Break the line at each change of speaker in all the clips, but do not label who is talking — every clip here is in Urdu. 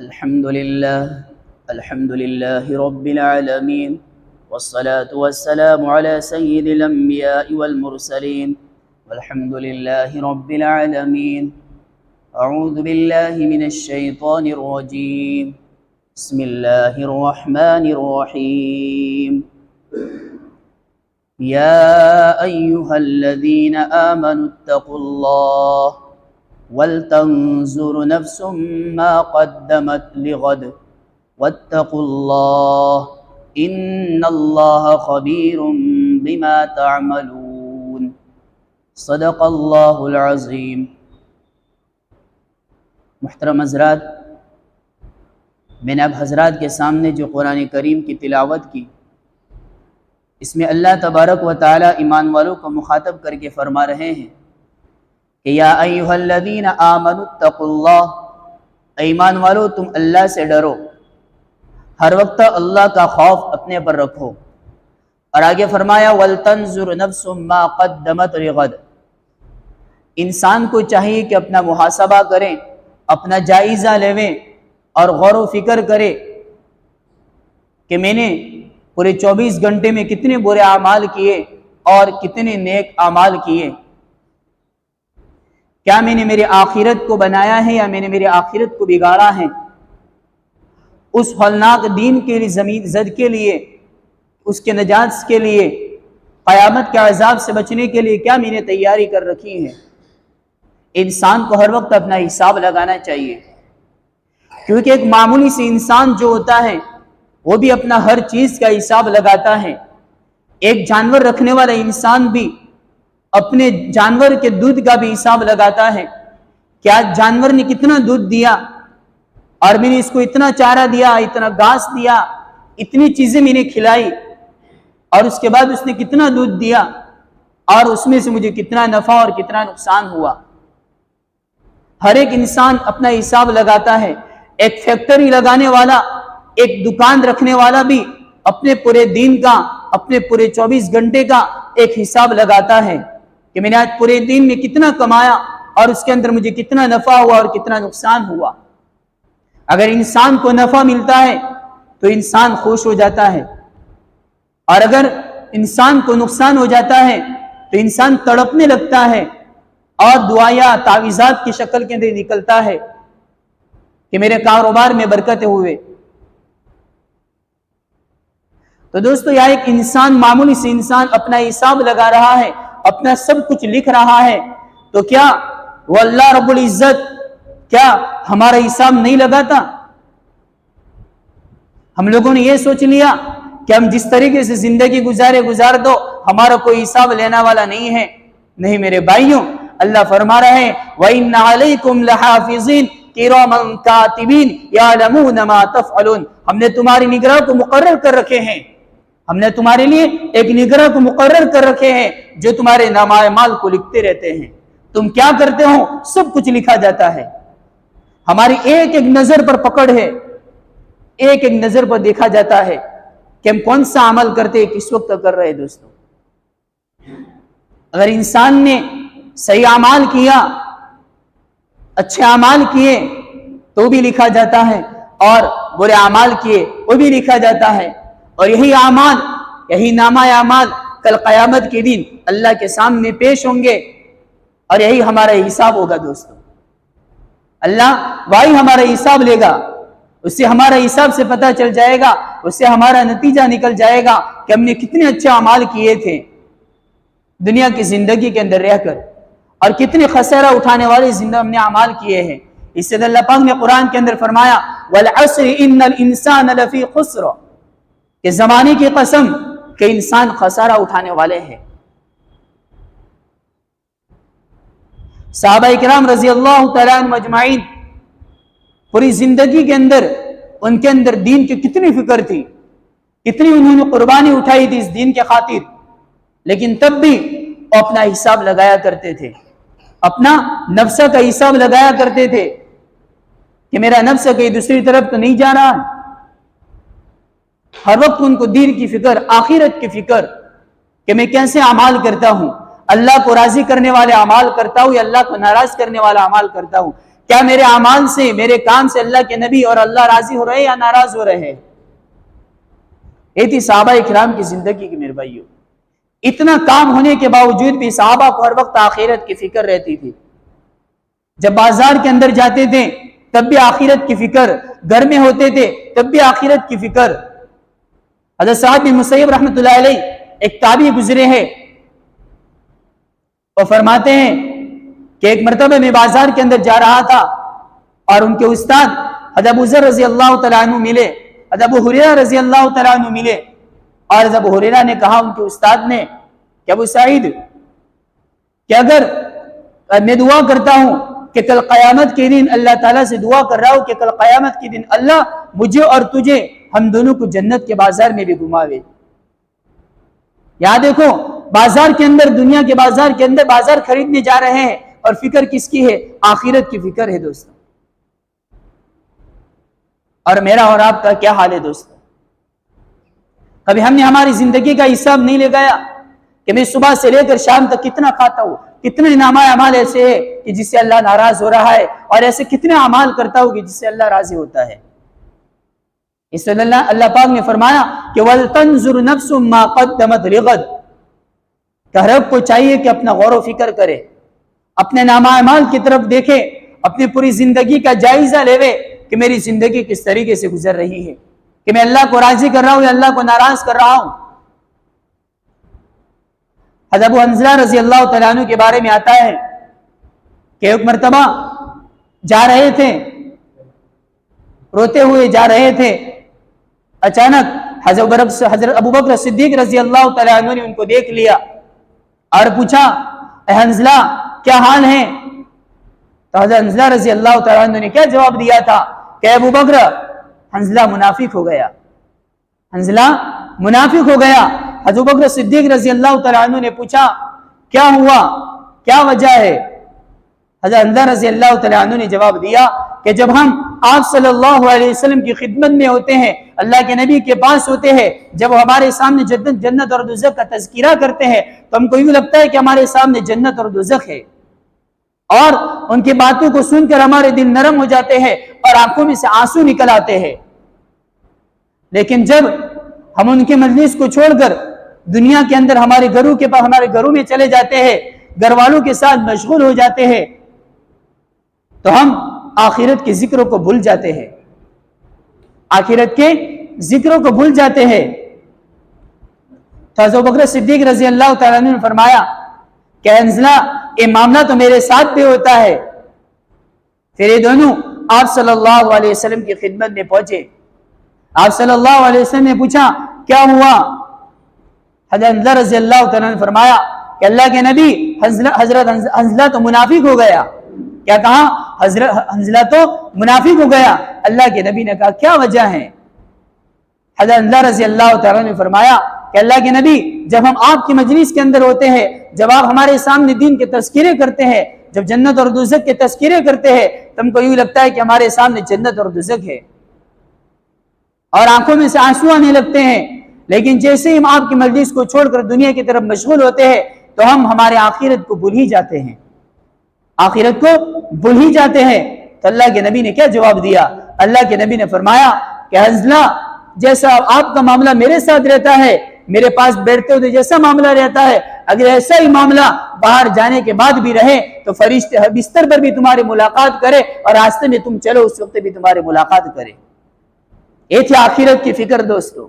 الحمد لله رب العالمين والصلاة والسلام على سيد الأنبياء والمرسلين والحمد لله رب العالمين. أعوذ بالله من الشيطان الرجيم. بسم الله الرحمن الرحيم. يا أيها الذين آمنوا اتقوا الله وَلْتَنْظُرْ نَفْسٌ مَا قَدَّمَتْ لِغَدٍ وَاتَّقُوا اللَّهَ إِنَّ اللَّهَ خَبِيرٌ بِمَا تَعْمَلُونَ. صدق اللہ العظیم. محترم حضرات، میں نے اب حضرات کے سامنے جو قرآن کریم کی تلاوت کی، اس میں اللہ تبارک و تعالی ایمان والوں کو مخاطب کر کے فرما رہے ہیں کہ یا ایھا الذین آمنوا اتقوا اللہ، ایمان والو تم اللہ سے ڈرو، ہر وقت اللہ کا خوف اپنے پر رکھو. اور آگے فرمایا وَلْتَنْظُرْ نَفْسٌ مَا قَدَّمَتْ لِغَدٍ. انسان کو چاہیے کہ اپنا محاسبہ کریں، اپنا جائزہ لیں اور غور و فکر کرے کہ میں نے پورے 24 گھنٹے میں کتنے برے اعمال کیے اور کتنے نیک اعمال کیے. کیا میں نے میرے آخرت کو بنایا ہے یا میں نے میرے آخرت کو بگاڑا ہے؟ اس ہولناک دین کے لیے، زمین زد کے لیے، اس کے نجات کے لیے، قیامت کے عذاب سے بچنے کے لیے کیا میں نے تیاری کر رکھی ہے؟ انسان کو ہر وقت اپنا حساب لگانا چاہیے، کیونکہ ایک معمولی سی انسان جو ہوتا ہے وہ بھی اپنا ہر چیز کا حساب لگاتا ہے. ایک جانور رکھنے والا انسان بھی اپنے جانور کے دودھ کا بھی حساب لگاتا ہے. کیا جانور نے کتنا دودھ دیا اور میں نے اس کو اتنا چارہ دیا، اتنا گھاس دیا، اتنی چیزیں میں نے کھلائی، اور اس کے بعد اس نے کتنا دودھ دیا اور اس میں سے مجھے کتنا نفع اور کتنا نقصان ہوا. ہر ایک انسان اپنا حساب لگاتا ہے. ایک فیکٹری لگانے والا، ایک دکان رکھنے والا بھی اپنے پورے دن کا، اپنے پورے 24 گھنٹے کا ایک حساب لگاتا ہے کہ میں نے آج پورے دن میں کتنا کمایا اور اس کے اندر مجھے کتنا نفع ہوا اور کتنا نقصان ہوا. اگر انسان کو نفع ملتا ہے تو انسان خوش ہو جاتا ہے، اور اگر انسان کو نقصان ہو جاتا ہے تو انسان تڑپنے لگتا ہے اور دعایا تعویذات کی شکل کے اندر نکلتا ہے کہ میرے کاروبار میں برکتیں ہوئے. تو دوستو، یا ایک انسان، معمولی سے انسان اپنا حساب لگا رہا ہے، اپنا سب کچھ لکھ رہا ہے، تو کیا وہ اللہ رب العزت کیا ہمارا حساب نہیں لگاتا؟ ہم لوگوں نے یہ سوچ لیا کہ ہم جس طریقے سے زندگی گزار دو، ہمارا کوئی حساب لینا والا نہیں ہے. نہیں میرے بھائیوں، اللہ فرما رہا ہے وَإِنَّ عَلَيْكُمْ لَحَافِظِينَ كِرَامًا كَاتِبِينَ يَعْلَمُونَ مَا تَفْعَلُونَ. ہم نے تمہاری نگراں کو مقرر کر رکھے ہیں، ہم نے تمہارے لیے ایک نگراں کو مقرر کر رکھے ہیں جو تمہارے نامہ اعمال کو لکھتے رہتے ہیں. تم کیا کرتے ہو سب کچھ لکھا جاتا ہے. ہماری ایک ایک نظر پر پکڑ ہے، ایک ایک نظر پر دیکھا جاتا ہے کہ ہم کون سا عمل کرتے ہیں، کس وقت کر رہے ہیں. دوستو، اگر انسان نے صحیح اعمال کیا، اچھے اعمال کیے تو بھی لکھا جاتا ہے، اور برے اعمال کیے وہ بھی لکھا جاتا ہے. اور یہی اعمال، یہی نامہ اعمال کل قیامت کے دن اللہ کے سامنے پیش ہوں گے، اور یہی ہمارا حساب ہوگا. دوستو، اللہ وہی ہمارا حساب لے گا، اس سے ہمارا حساب سے پتہ چل جائے گا، اس سے ہمارا نتیجہ نکل جائے گا کہ ہم نے کتنے اچھے اعمال کیے تھے دنیا کی زندگی کے اندر رہ کر، اور کتنے خسارہ اٹھانے والے زندگی ہم نے اعمال کیے ہیں. اس سے اللہ پاک نے قرآن کے اندر فرمایا وَالْعَصْرِ إِنَّ الْإِنسَانَ لَفِي خُسْرٍ، کہ زمانے کی قسم کہ انسان خسارہ اٹھانے والے ہیں. صحابہ کرام رضی اللہ تعالیٰ عنہم اجمعین پوری زندگی کے اندر ان کے اندر دین کی کتنی فکر تھی، کتنی انہوں نے قربانی اٹھائی تھی اس دین کے خاطر، لیکن تب بھی وہ اپنا حساب لگایا کرتے تھے، اپنا نفس کا حساب لگایا کرتے تھے کہ میرا نفس کہیں دوسری طرف تو نہیں جا رہا. ہر وقت ان کو دین کی فکر، آخرت کی فکر کہ میں کیسے اعمال کرتا ہوں، اللہ کو راضی کرنے والے اعمال کرتا ہوں یا اللہ کو ناراض کرنے والا اعمال کرتا ہوں. کیا میرے اعمال سے، میرے کام سے اللہ کے نبی اور اللہ راضی ہو رہے یا ناراض ہو رہے ہیں؟ یہ تھی صحابہ اکرام کی زندگی کی میرے بھائیو۔ اتنا کام ہونے کے باوجود بھی صحابہ کو ہر وقت آخرت کی فکر رہتی تھی۔ جب بازار کے اندر جاتے تھے تب بھی آخرت کی فکر، گھر میں ہوتے تھے تب بھی آخرت کی فکر۔ حضرت سعید بن مسیب رحمۃ اللہ علیہ ایک تابعی گزرے ہیں، وہ فرماتے ہیں کہ ایک مرتبہ میں بازار کے اندر جا رہا تھا اور ان کے استاد حضرت ابو ذر رضی اللہ تعالیٰ عنہ ملے، حضرت ابو ہریرہ رضی اللہ تعالیٰ عنہ ملے، اور حضرت ابو ہریرہ نے کہا ان کے استاد نے کہ ابو سعید، کہ اگر میں دعا کرتا ہوں کہ کل قیامت کے دن اللہ تعالیٰ سے دعا کر رہا ہوں کہ کل قیامت کے دن اللہ مجھے اور تجھے، ہم دونوں کو جنت کے بازار میں بھی گھماوے۔ یہاں دیکھو، بازار کے اندر، دنیا کے بازار کے اندر بازار خریدنے جا رہے ہیں اور فکر کس کی ہے؟ آخرت کی فکر ہے دوستو۔ اور میرا اور آپ کا کیا حال ہے دوستو؟ کبھی ہم نے ہماری زندگی کا حساب نہیں لگایا کہ میں صبح سے لے کر شام تک کتنا کھاتا ہوں، کتنے نامہ اعمال ایسے ہے کہ جس سے اللہ ناراض ہو رہا ہے، اور ایسے کتنے اعمال کرتا ہوں کہ جس سے اللہ راضی ہوتا ہے۔ اس لیے اللہ پاک نے فرمایا کہ وَلْتَنْظُرْ نَفْسٌ مَا قَدَّمَتْ لِغَدٍ، کہ ہر ایک کو چاہیے کہ اپنا غور و فکر کرے، اپنے نامہ اعمال کی طرف دیکھے، اپنی پوری زندگی کا جائزہ لے کہ میری زندگی کس طریقے سے گزر رہی ہے، کہ میں اللہ کو راضی کر رہا ہوں یا اللہ کو ناراض کر رہا ہوں۔ حضرت ابو حنظلہ رضی اللہ تعالیٰ عنہ کے بارے میں آتا ہے کہ ایک مرتبہ جا رہے تھے، روتے ہوئے جا رہے تھے، اچانک حضرت ابو بکر صدیق رضی اللہ تعالیٰ عنہ نے ان کو دیکھ لیا اور پوچھا، اے حنظلہ کیا حال ہے؟ تو حضرت حنظلہ رضی اللہ تعالیٰ عنہ نے کیا جواب دیا تھا کہ ابو بکر، حنظلہ منافق ہو گیا، حنظلہ منافق ہو گیا۔ حضرت بکر صدیق رضی اللہ تعالیٰ عنہ نے پوچھا کیا ہوا، کیا وجہ ہے؟ حضرت حنظلہ رضی اللہ تعالیٰ عنہ نے جواب دیا کہ جب ہم آپ صلی اللہ علیہ وسلم کی خدمت میں ہوتے ہیں، اللہ کے نبی کے پاس ہوتے ہیں، جب وہ ہمارے سامنے جنت اور دوزخ کا تذکرہ کرتے ہیں تو ہم کو یوں لگتا ہے کہ ہمارے سامنے جنت اور دوزخ ہے، اور ان کی باتوں کو سن کر ہمارے دل نرم ہو جاتے ہیں اور آنکھوں میں سے آنسو نکل آتے ہیں۔ لیکن جب ہم ان کے مجلس کو چھوڑ کر دنیا کے اندر ہمارے گھروں میں چلے جاتے ہیں، گھر والوں کے ساتھ مشغول ہو جاتے ہیں، تو ہم آخرت کے ذکروں کو بھول جاتے ہیں، آخرت کے ذکروں کو بھول جاتے ہیں۔ تو حضرت بکر صدیق رضی اللہ تعالیٰ عنہ نے فرمایا کہ حنظلہ، یہ معاملہ تو میرے ساتھ بھی ہوتا ہے۔ پھر یہ دونوں آپ صلی اللہ علیہ وسلم کی خدمت میں پہنچے، آپ صلی اللہ علیہ وسلم نے پوچھا کیا ہوا؟ حضرت حنظلہ رضی اللہ تعالیٰ نے فرمایا کہ اللہ کے نبی، حضرت حنظلہ تو منافق ہو گیا۔ کیا کہا؟ حضرت حنظلہ تو منافق ہو گیا۔ اللہ کے نبی نے کہا کیا وجہ ہے؟ حضرت حنظلہ رضی اللہ تعالیٰ نے فرمایا کہ اللہ کے نبی، جب ہم آپ کی مجلس کے اندر ہوتے ہیں، جب آپ ہمارے سامنے دین کے تذکرے کرتے ہیں، جب جنت اور دوزخ کے تذکرے کرتے ہیں، تو ہم کو یوں لگتا ہے کہ ہمارے سامنے جنت اور دوزخ ہے، اور آنکھوں میں سے آنسو آنے لگتے ہیں۔ لیکن جیسے ہی ہم آپ کی مجلس کو چھوڑ کر دنیا کی طرف مشغول ہوتے ہیں تو ہم ہمارے آخرت کو بھول ہی جاتے ہیں، آخرت کو بھول ہی جاتے ہیں۔ تو اللہ کے نبی نے کیا جواب دیا؟ اللہ کے نبی نے فرمایا کہ حنظلہ، جیسا آپ کا معاملہ میرے ساتھ رہتا ہے، میرے پاس بیٹھتے ہوئے جیسا معاملہ رہتا ہے، اگر ایسا ہی معاملہ باہر جانے کے بعد بھی رہے تو فرشتے بستر پر بھی تمہاری ملاقات کرے اور راستے میں تم چلو اس وقت بھی تمہاری ملاقات کرے۔ یہ تھی آخرت کی فکر دوستو،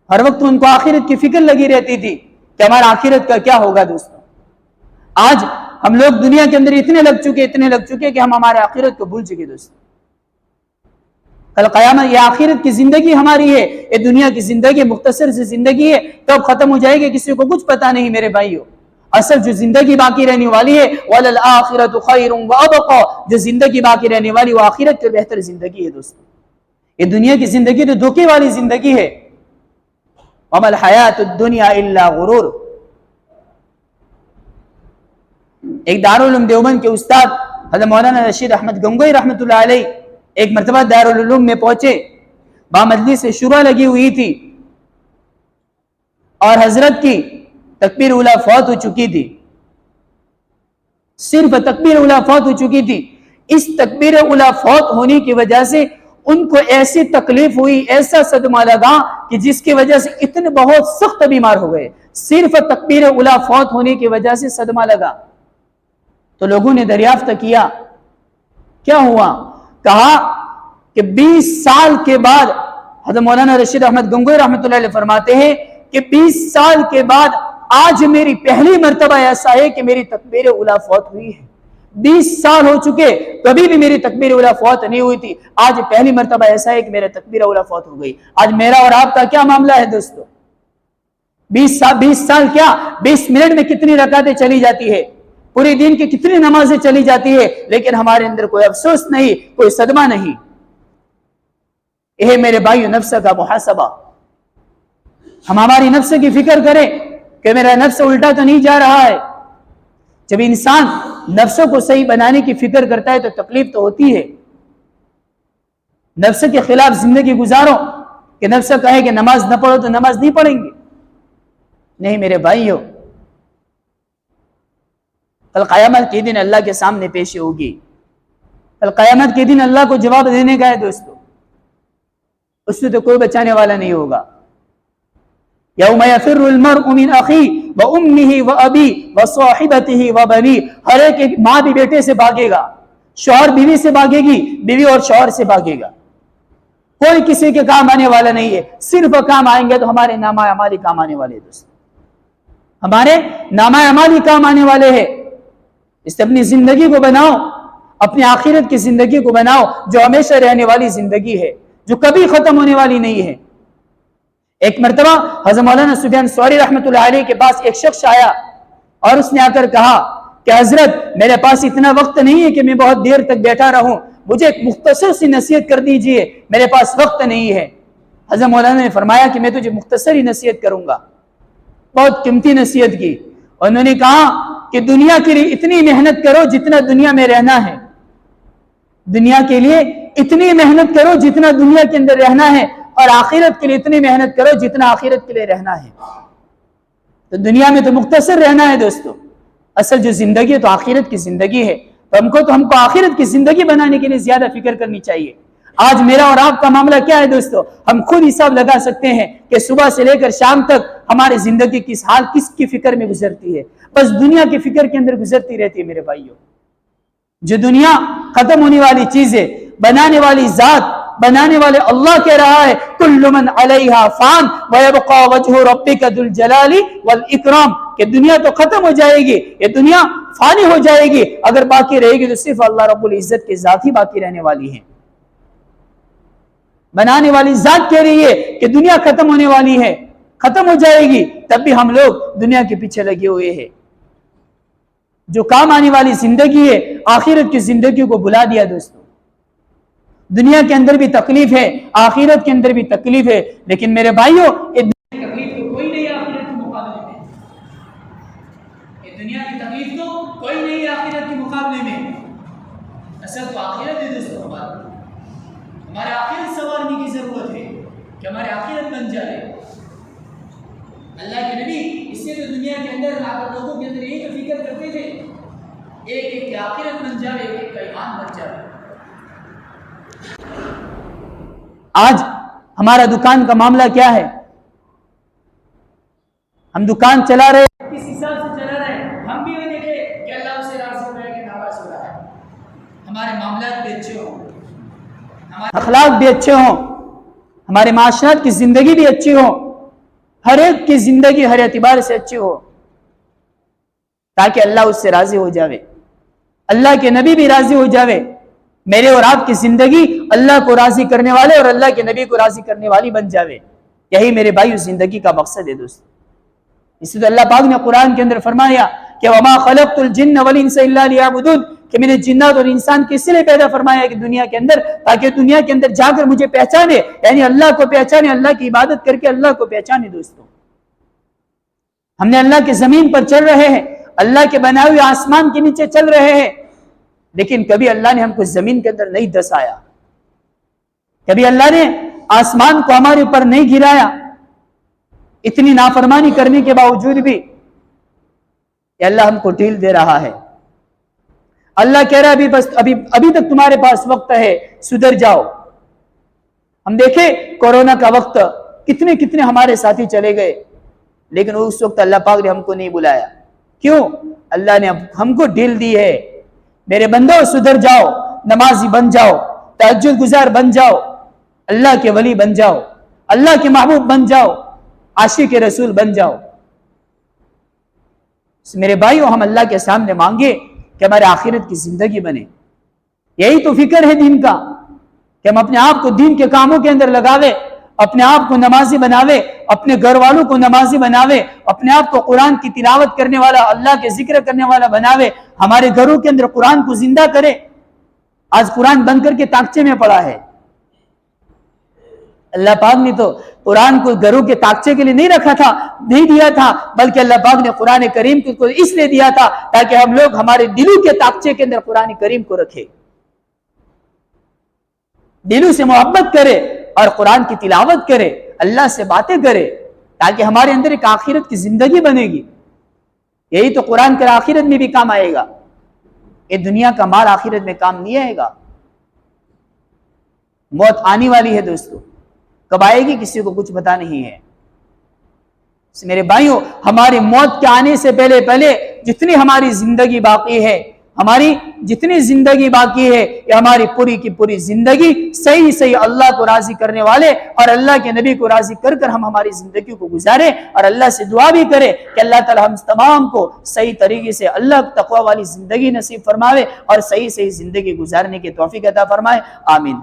ہر وقت ان کو آخرت کی فکر لگی رہتی تھی کہ ہمارا آخرت کا کیا ہوگا دوستو۔ آج ہم لوگ دنیا کے اندر اتنے لگ چکے کہ ہم ہمارے آخرت کو بھول چکے دوستو۔ کل قیامت، یہ آخرت کی زندگی ہماری ہے، یہ دنیا کی زندگی مختصر سی زندگی ہے، کب ختم ہو جائے گی کسی کو کچھ پتا نہیں میرے بھائیو۔ اصل جو زندگی باقی رہنے والی ہے وَلَلْآخِرَةُ خَيْرٌ وَأَبْقَىٰ، جو زندگی باقی رہنے والی وہ آخرت کے بہتر زندگی ہے دوستو۔ یہ دنیا کی زندگی تو دھوکے والی زندگی ہے۔ وَمَا الْحَيَاةُ الدُّنْيَا إِلَّا غُرُورٌ۔ ایک دارالعلوم دیوبند کے استاد حضرت مولانا رشید احمد گنگوئی رحمۃ اللہ علیہ ایک مرتبہ دارالعلوم میں پہنچے، وہاں مجلس شورا لگی ہوئی تھی اور حضرت کی تکبیر اولیٰ فوت ہو چکی تھی۔ صرف تکبیر اولا فوت ہو چکی تھی. اس تکبیر اولا فوت ہونے کی وجہ سے ان کو ایسی تکلیف ہوئی, ایسا صدمہ لگا کہ جس کی وجہ سے اتنے بہت سخت بیمار ہو گئے. صرف تکبیر اولا فوت ہونے کی وجہ سے صدمہ لگا. تو لوگوں نے دریافت کیا کیا ہوا. کہا کہ 20 سال کے بعد حضرت مولانا رشید احمد گنگوئی رحمۃ اللہ علیہ فرماتے ہیں کہ 20 سال کے بعد آج میری پہلی مرتبہ ایسا ہے کہ میری تکبیر اولا فوت ہوئی ہے. 20 سال ہو چکے, کبھی بھی میری تکبیر اولا فوت نہیں ہوئی تھی, آج پہلی مرتبہ ایسا ہے کہ میرا تکبیر اولا فوت ہو گئی. آج میرا اور آپ کا کیا معاملہ ہے دوستو؟ 20 سال کیا 20 منٹ میں کتنی رکعتیں چلی جاتی ہے, پورے دن کی کتنی نمازیں چلی جاتی ہے, لیکن ہمارے اندر کوئی افسوس نہیں, کوئی صدمہ نہیں. یہ میرے بھائیو نفس کا محاسبہ. ہم ہماری نفس کی فکر کریں کہ میرا نفس الٹا تو نہیں جا رہا ہے. جب انسان نفسوں کو صحیح بنانے کی فکر کرتا ہے تو تکلیف تو ہوتی ہے. نفس کے خلاف زندگی گزارو کہ نفس کہے کہ نماز نہ پڑھو تو نماز نہیں پڑھیں گے. نہیں میرے بھائیو, کل قیامت کے دن اللہ کے سامنے پیشی ہوگی. کل قیامت کے دن اللہ کو جواب دینے کا ہے دوستو. اس سے تو کوئی بچانے والا نہیں ہوگا. یوم یفر المرء من اخیہ وامہ وابی وصاحبتہ وبنی. ہر ایک ماں بھی بیٹے سے بھاگے گا, شوہر بیوی سے بھاگے گی, بیوی اور شوہر سے بھاگے گا. کوئی کسی کے کام آنے والا نہیں ہے. صرف کام آئیں گے تو ہمارے نامہ اعمال کام آنے والے ہیں دوست, ہمارے نامہ اعمال کام آنے والے ہیں. اس سے اپنی زندگی کو بناؤ, اپنی آخرت کی زندگی کو بناؤ جو ہمیشہ رہنے والی زندگی ہے, جو کبھی ختم ہونے والی نہیں ہے. ایک مرتبہ حضرت مولانا سفیان ثوری رحمۃ اللہ علیہ کے پاس ایک شخص آیا اور اس نے آ کر کہا کہ حضرت میرے پاس اتنا وقت نہیں ہے کہ میں بہت دیر تک بیٹھا رہوں, مجھے ایک مختصر سی نصیحت کر دیجئے, میرے پاس وقت نہیں ہے. حضرت مولانا نے فرمایا کہ میں تجھے مختصر ہی نصیحت کروں گا. بہت قیمتی نصیحت کی. انہوں نے کہا کہ دنیا کے لیے اتنی محنت کرو جتنا دنیا میں رہنا ہے. دنیا کے لیے اتنی محنت کرو جتنا دنیا کے اندر رہنا ہے, اور آخرت کے لیے اتنی محنت کرو جتنا آخرت کے لیے رہنا ہے. تو دنیا میں تو مختصر رہنا ہے دوستو, اصل جو زندگی ہے تو آخرت کی زندگی ہے. تو ہم کو آخرت کی زندگی بنانے کے لیے زیادہ فکر کرنی چاہیے. آج میرا اور آپ کا معاملہ کیا ہے دوستو؟ ہم خود حساب لگا سکتے ہیں کہ صبح سے لے کر شام تک ہماری زندگی کس حال کس کی فکر میں گزرتی ہے. بس دنیا کی فکر کے اندر گزرتی رہتی ہے میرے بھائیوں. جو دنیا ختم ہونے والی چیز ہے, بنانے والی ذات, بنانے والے اللہ کہہ رہا ہے کل من علیہا فان ویبقى وجہ ربک ذو الجلال والاکرام, کہ دنیا تو ختم ہو جائے گی, یہ دنیا فانی ہو جائے گی, اگر باقی رہے گی تو صرف اللہ رب العزت کی ذات ہی باقی رہنے والی ہے. بنانے والی ذات کہہ رہی ہے کہ دنیا ختم ہونے والی ہے, ختم ہو جائے گی, تب بھی ہم لوگ دنیا کے پیچھے لگے ہوئے ہیں. جو کام آنے والی زندگی ہے آخرت کی زندگی کو بلا دیا دوستو. دنیا کے اندر بھی تکلیف ہے, آخرت کے اندر بھی تکلیف ہے, لیکن میرے بھائیوں یہ تکلیف تو کوئی نہیں آخرت کے مقابلے میں. یہ دنیا کی تکلیف تو کوئی نہیں آخرت کے مقابلے میں. اصل تو آخرت ہے دوستو. ہمارے آخرت سنوارنے کی ضرورت ہے کہ ہمارے آخرت بن جائے. اللہ کے نبی اس سے تو دنیا کے اندر لوگوں کے اندر یہی فکر کرتے تھے, ایک ایک کی آخرت بن جائے, ایک ایک کا ایمان بن جائے. آج ہمارا دکان کا معاملہ کیا ہے؟ ہم دکان چلا رہے, کس حساب سے چلا رہے ہیں؟ ہم بھی یہ دیکھیں کہ اللہ سے راضی ہو رہا ہے کہ ناراض ہو رہا ہے. ہمارے معاملات بھی اچھے ہوں, ہمارے اخلاق بھی اچھے ہوں, ہمارے معاشرات کی زندگی بھی اچھی ہو, ہر ایک کی زندگی ہر اعتبار سے اچھی ہو, تاکہ اللہ اس سے راضی ہو جاوے, اللہ کے نبی بھی راضی ہو جاوے. میرے اور آپ کی زندگی اللہ کو راضی کرنے والے اور اللہ کے نبی کو راضی کرنے والی بن جاوے. یہی میرے بھائیو زندگی کا مقصد ہے دوست. اسی تو اللہ پاک نے قرآن کے اندر فرمایا کہ وما خلقت الجن والانس الا ليعبدون, کہ میں نے جنات اور انسان کو اس لیے پیدا فرمایا کہ دنیا کے اندر, تاکہ دنیا کے اندر جا کر مجھے پہچانے, یعنی اللہ کو پہچانے, اللہ کی عبادت کر کے اللہ کو پہچانے. دوستوں ہم نے اللہ کی زمین پر چل رہے ہیں, اللہ کے بنائے ہوئے آسمان کے نیچے چل رہے ہیں, لیکن کبھی اللہ نے ہم کو زمین کے اندر نہیں دسایا, کبھی اللہ نے آسمان کو ہمارے اوپر نہیں گرایا. اتنی نافرمانی کرنے کے باوجود بھی اللہ ہم کو ڈھیل دے رہا ہے. اللہ کہہ رہا ہے ابھی تک تمہارے پاس وقت ہے، سدھر جاؤ۔ ہم دیکھیں کورونا کا وقت کتنے ہمارے ساتھی چلے گئے، لیکن اس وقت اللہ پاک نے ہم کو نہیں بلایا۔ کیوں؟ اللہ نے ہم کو ڈیل دی ہے، میرے بندو سدھر جاؤ، نمازی بن جاؤ، تہجد گزار بن جاؤ، اللہ کے ولی بن جاؤ، اللہ کے محبوب بن جاؤ، عاشق رسول بن جاؤ۔ میرے بھائیو، ہم اللہ کے سامنے مانگے کہ ہمارے آخرت کی زندگی بنے۔ یہی تو فکر ہے دین کا، کہ ہم اپنے آپ کو دین کے کاموں کے اندر لگاوے، اپنے آپ کو نمازی بناوے، اپنے گھر والوں کو نمازی بناوے، اپنے آپ کو قرآن کی تلاوت کرنے والا، اللہ کے ذکر کرنے والا بناوے، ہمارے گھروں کے اندر قرآن کو زندہ کرے۔ آج قرآن بند کر کے تاکچے میں پڑا ہے۔ اللہ پاک نے تو قرآن کو گھروں کے تاکچے کے لیے نہیں دیا تھا، بلکہ اللہ پاک نے قرآن کریم کو اس لیے دیا تھا تاکہ ہم لوگ ہمارے دلوں کے تاکچے کے اندر قرآن کریم کو رکھے، دلوں سے محبت کرے اور قرآن کی تلاوت کرے، اللہ سے باتیں کرے، تاکہ ہمارے اندر ایک آخرت کی زندگی بنے گی۔ یہی تو قرآن کا آخرت میں بھی کام آئے گا۔ یہ دنیا کا مال آخرت میں کام نہیں آئے گا۔ موت آنے والی ہے دوستو، کب آئے گی کسی کو کچھ پتا نہیں ہے۔ میرے بھائیوں، ہماری موت کے آنے سے پہلے جتنی ہماری زندگی باقی ہے، ہماری جتنی زندگی باقی ہے، یہ ہماری پوری کی پوری زندگی صحیح اللہ کو راضی کرنے والے اور اللہ کے نبی کو راضی کر ہم ہماری زندگی کو گزارے، اور اللہ سے دعا بھی کرے کہ اللہ تعالی ہم تمام کو صحیح طریقے سے اللہ تقوی والی زندگی نصیب فرماوے اور صحیح زندگی گزارنے کی توفیق عطا فرمائے۔ آمین۔